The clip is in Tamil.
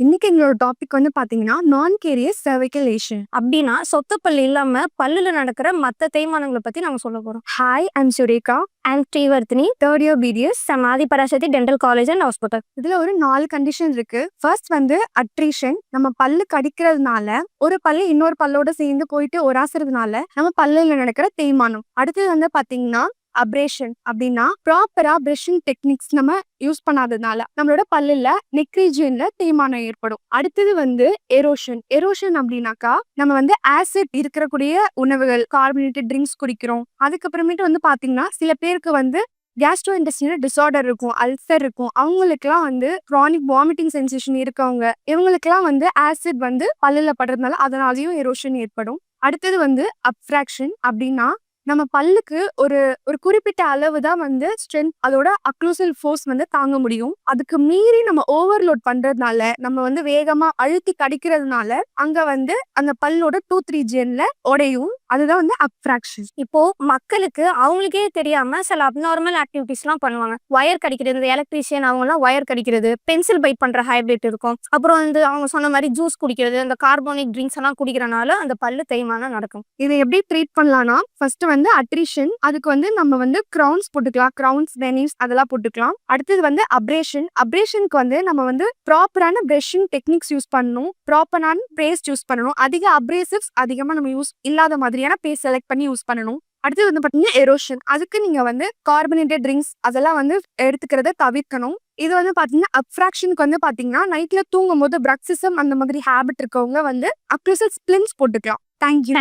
இன்னைக்கு எங்களோட டாபிக் வந்து பாத்தீங்கன்னா நான் கேரியஸ் cervical lesion. அப்படின்னா சொத்தப்பல் இல்லாம பல்லுல நடக்கிற மத்த தேய்மானங்களை பத்தி நாங்க சொல்ல போறோம். Hi, I'm Sureka, and Srivarthini, third year BDS. Samadhi Parasakthi dental college and hospital. இதுல ஒரு 4 கண்டிஷன் இருக்கு. ஃபர்ஸ்ட் வந்து அட்ரிஷன், நம்ம பல்லு கடிக்கிறதுனால ஒரு பல்லு இன்னொரு பல்லோட சேர்ந்து போயிட்டு ஒராசுறதுனால நம்ம பல்லுல நடக்கிற தேய்மானம். அடுத்தது வந்து பாத்தீங்கன்னா அப்ரேஷன், அப்படின்னா ப்ராப்பரா பிரஷிங் டெக்னிக்ஸ் நம்ம யூஸ் பண்ணாததுனால நம்மளோட பல்லுல நெக் ரீஜியன்ல தேய்மானம் ஏற்படும். அடுத்தது வந்து எரோஷன். எரோஷன் அப்படின்னாக்கா நம்ம வந்து ஆசிட் இருக்கக்கூடிய உணவுகள், கார்பனேட்டட் ட்ரிங்க்ஸ் குடிக்கிறோம். அதுக்கப்புறமேட்டு வந்து பாத்தீங்கன்னா சில பேருக்கு வந்து கேஸ்ட்ரோ இன்டெஸ்டினல் டிசார்டர் இருக்கும், அல்சர் இருக்கும். அவங்களுக்குலாம் வந்து க்ரானிக் வாமிட்டிங் சென்சேஷன் இருக்கவங்க, இவங்களுக்குலாம் வந்து ஆசிட் வந்து பல்லுல படுறதுனால அதனாலயும் எரோஷன் ஏற்படும். அடுத்தது வந்து அப்ஃப்ராக்ஷன், அப்படின்னா நம்ம பல்லுக்கு ஒரு ஒரு குறிப்பிட்ட அளவு தான் வந்து ஸ்ட்ரென்த், அதோட அக்ளூசல் ஃபோர்ஸ் வந்து தாங்க முடியும். அதுக்கு மீறி நம்ம ஓவர்லோட் பண்றதுனால, நம்ம வந்து வேகமா அழுத்தி கடிக்கிறதுனால அங்க வந்து அந்த பல்லோட டூத் ரீஜியன்ல உடையும். அதுதான் வந்து அப்ஃப்ராக்ஷன். இப்போ மக்களுக்கு அவங்களுக்கே தெரியாம சில அப்நார்மல் ஆக்டிவிட்டிஸ் எல்லாம் பண்ணுவாங்க. ஒயர் கடிக்கிறது, இந்த எலக்ட்ரீஷியன் அவங்க எல்லாம் ஒயர் கடிக்கிறது, பென்சில் பைட் பண்ற ஹேபிட் இருக்கும். அப்புறம் வந்து அவங்க சொன்ன மாதிரி ஜூஸ் குடிக்கிறது, இந்த கார்போனிக் ட்ரிங்க்ஸ் எல்லாம் குடிக்கிறனால அந்த பல்லு தேய்மானம் நடக்கும். இதை எப்படி ட்ரீட் பண்ணலாம்னா, ஃபர்ஸ்ட் வந்து அட்ரிஷன், அதுக்கு வந்து நம்ம வந்து கிரவுன்ஸ் போட்டுக்கலாம், கிரவுன்ஸ் வெனிஸ் அதெல்லாம் போட்டுக்கலாம். அடுத்தது வந்து அப்ரேஷன். அப்ரேஷனுக்கு வந்து நம்ம வந்து ப்ராப்பரான பிரஷிங் டெக்னிக்ஸ் யூஸ் பண்ணணும், ப்ராப்பரான பேஸ்ட் யூஸ் பண்ணணும். அதிக அப்ரேசிவ்ஸ் அதிகமா நம்ம யூஸ் இல்லாத மாதிரியான பேஸ்ட் செலக்ட் பண்ணி யூஸ் பண்ணணும். அடுத்தது வந்து பாத்தீங்கன்னா எரோஷன். அதுக்கு நீங்க வந்து கார்பனேட்டட் ட்ரிங்க்ஸ் அதெல்லாம் வந்து எடுத்துக்கிறத தவிர்க்கணும். இது வந்து பாத்தீங்கன்னா அப்ஃப்ராக்ஷனுக்கு வந்து பாத்தீங்கன்னா நைட்ல தூங்கும் போது பிரக்சிசம் அந்த மாதிரி ஹேபிட் இருக்கவங்க வந்து அக்ளூசல் ஸ்பிளின்ஸ் போட்டுக்கலாம். தேங்க்யூ.